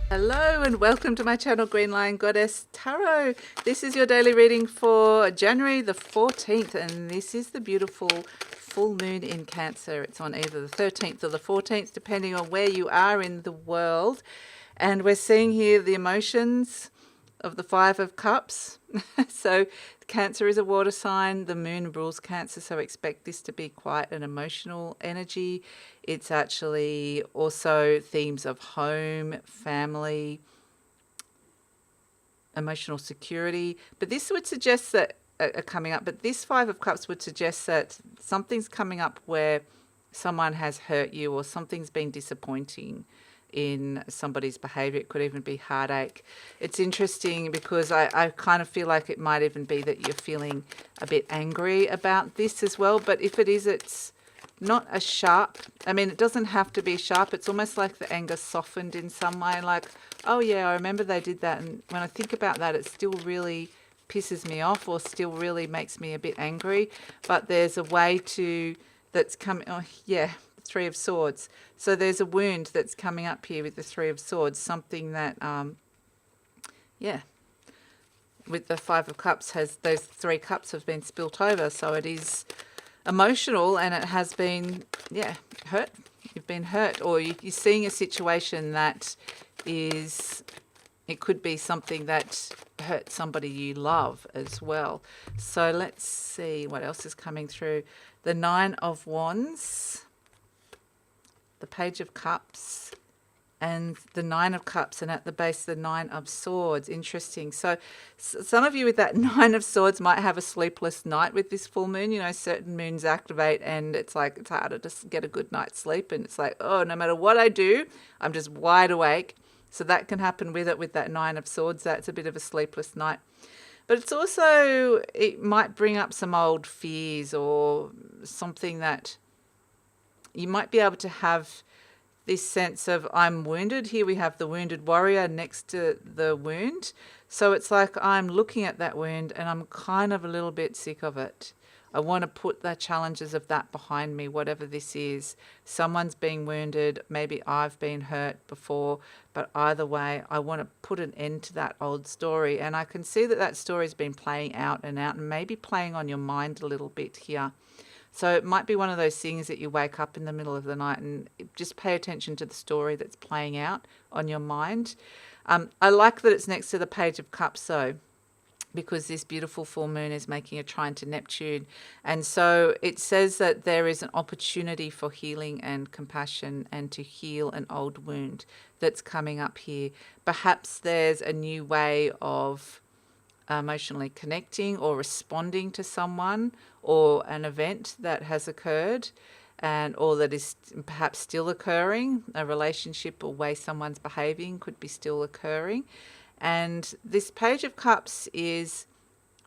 Hello and welcome to my channel GreenLion Goddess Tarot. This is your daily reading for January the 14th, and this is the beautiful full moon in Cancer. It's on either the 13th or the 14th depending on where you are in the world. And we're seeing here the emotions of the Five of Cups. So Cancer is a water sign. The moon rules Cancer, so expect this to be quite an emotional energy. It's actually also themes of home, family, emotional security. But this would suggest that are coming up. But this Five of Cups would suggest that something's coming up where someone has hurt you or something's been disappointing in somebody's behavior. It could even be heartache. It's interesting because I kind of feel like it might even be that you're feeling a bit angry about this as well. But if it is, it's not a sharp, I mean, it doesn't have to be sharp. It's almost like the anger softened in some way, like, oh yeah, I remember they did that, and when I think about that, it still really pisses me off or still really makes me a bit angry. But there's a way to, that's coming, oh yeah, Three of Swords. So there's a wound that's coming up here with the Three of Swords, something that, yeah, with the Five of Cups, has those three cups have been spilt over. So it is emotional and it has been, yeah, hurt. You've been hurt, or you're seeing a situation that is, it could be something that hurt somebody you love as well. So let's see what else is coming through. The Nine of Wands, the Page of Cups, and the Nine of Cups, and at the base the Nine of Swords. Interesting. So some of you with that Nine of Swords might have a sleepless night with this full moon. You know, certain moons activate and it's like it's harder to get a good night's sleep, and it's like, oh, no matter what I do, I'm just wide awake. So that can happen with it, with that Nine of Swords. That's a bit of a sleepless night. But it's also, it might bring up some old fears or something that you might be able to have this sense of, I'm wounded. Here we have the wounded warrior next to the wound. So it's like I'm looking at that wound and I'm kind of a little bit sick of it. I want to put the challenges of that behind me, whatever this is. Someone's being wounded. Maybe I've been hurt before. But either way, I want to put an end to that old story. And I can see that that story's been playing out and maybe playing on your mind a little bit here. So it might be one of those things that you wake up in the middle of the night and just pay attention to the story that's playing out on your mind. I like that it's next to the Page of Cups though, because this beautiful full moon is making a trine to Neptune. And so it says that there is an opportunity for healing and compassion and to heal an old wound that's coming up here. Perhaps there's a new way of emotionally connecting or responding to someone or an event that has occurred, and or that is perhaps still occurring. A relationship or way someone's behaving could be still occurring. And this Page of Cups is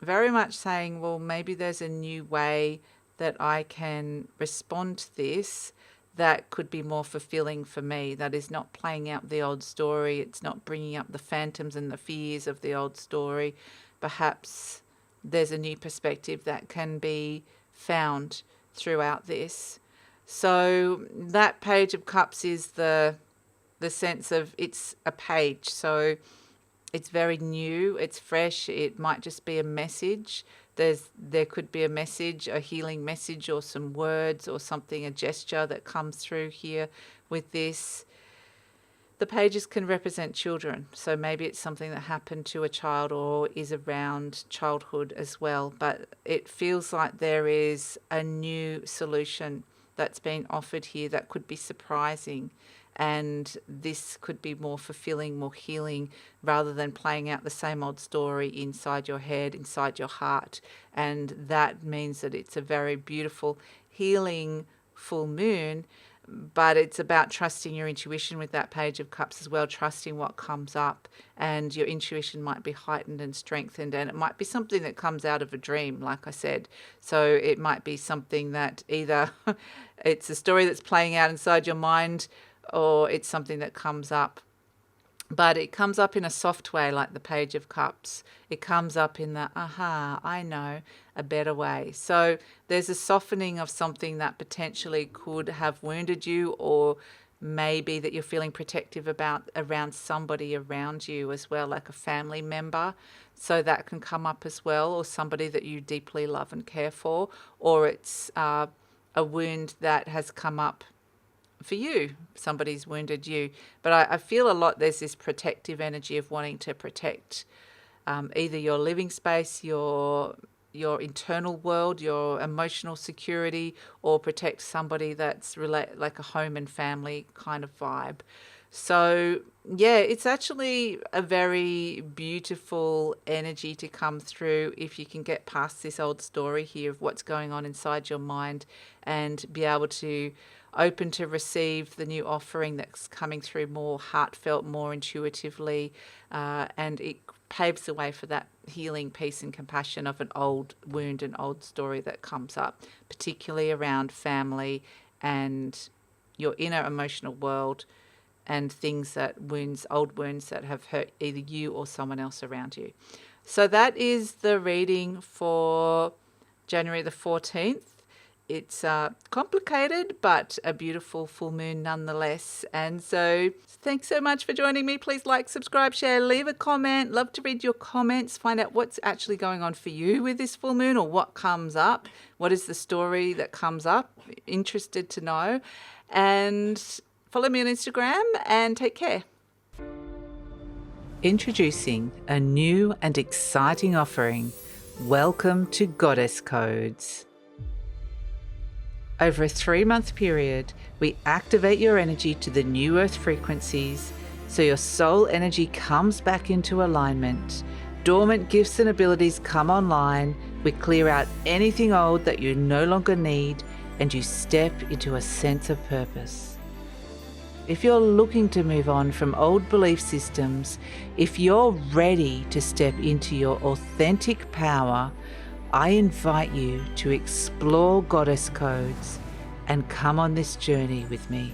very much saying, well, maybe there's a new way that I can respond to this that could be more fulfilling for me, that is not playing out the old story. It's not bringing up the phantoms and the fears of the old story. Perhaps there's a new perspective that can be found throughout this. So that Page of Cups is the sense of, it's a page. So it's very new, it's fresh. It might just be a message. There could be a message, a healing message, or some words or something, a gesture that comes through here with this. The pages can represent children, so maybe it's something that happened to a child or is around childhood as well. But it feels like there is a new solution that's been offered here that could be surprising, and this could be more fulfilling, more healing, rather than playing out the same old story inside your head, inside your heart. And that means that it's a very beautiful, healing full moon. But it's about trusting your intuition with that Page of Cups as well, trusting what comes up, and your intuition might be heightened and strengthened, and it might be something that comes out of a dream, like I said. So it might be something that either it's a story that's playing out inside your mind, or it's something that comes up but it comes up in a soft way, like the Page of Cups. It comes up in the, aha, I know, a better way. So there's a softening of something that potentially could have wounded you, or maybe that you're feeling protective about around somebody around you as well, like a family member. So that can come up as well, or somebody that you deeply love and care for, or it's a wound that has come up for you. Somebody's wounded you. But I feel a lot there's this protective energy of wanting to protect either your living space, your internal world, your emotional security, or protect somebody that's like a home and family kind of vibe. So yeah, it's actually a very beautiful energy to come through if you can get past this old story here of what's going on inside your mind and be able to open to receive the new offering that's coming through more heartfelt, more intuitively, and it paves the way for that healing, peace and compassion of an old wound, an old story that comes up, particularly around family and your inner emotional world and things that old wounds that have hurt either you or someone else around you. So that is the reading for January the 14th. It's complicated, but a beautiful full moon nonetheless. And so thanks so much for joining me. Please like, subscribe, share, leave a comment. Love to read your comments, find out what's actually going on for you with this full moon, or what comes up. What is the story that comes up? Interested to know. And follow me on Instagram and take care. Introducing a new and exciting offering. Welcome to Goddess Codes. Over a 3-month period, we activate your energy to the new earth frequencies so your soul energy comes back into alignment. Dormant gifts and abilities come online. We clear out anything old that you no longer need, and you step into a sense of purpose. If you're looking to move on from old belief systems, if you're ready to step into your authentic power, I invite you to explore Goddess Codes and come on this journey with me.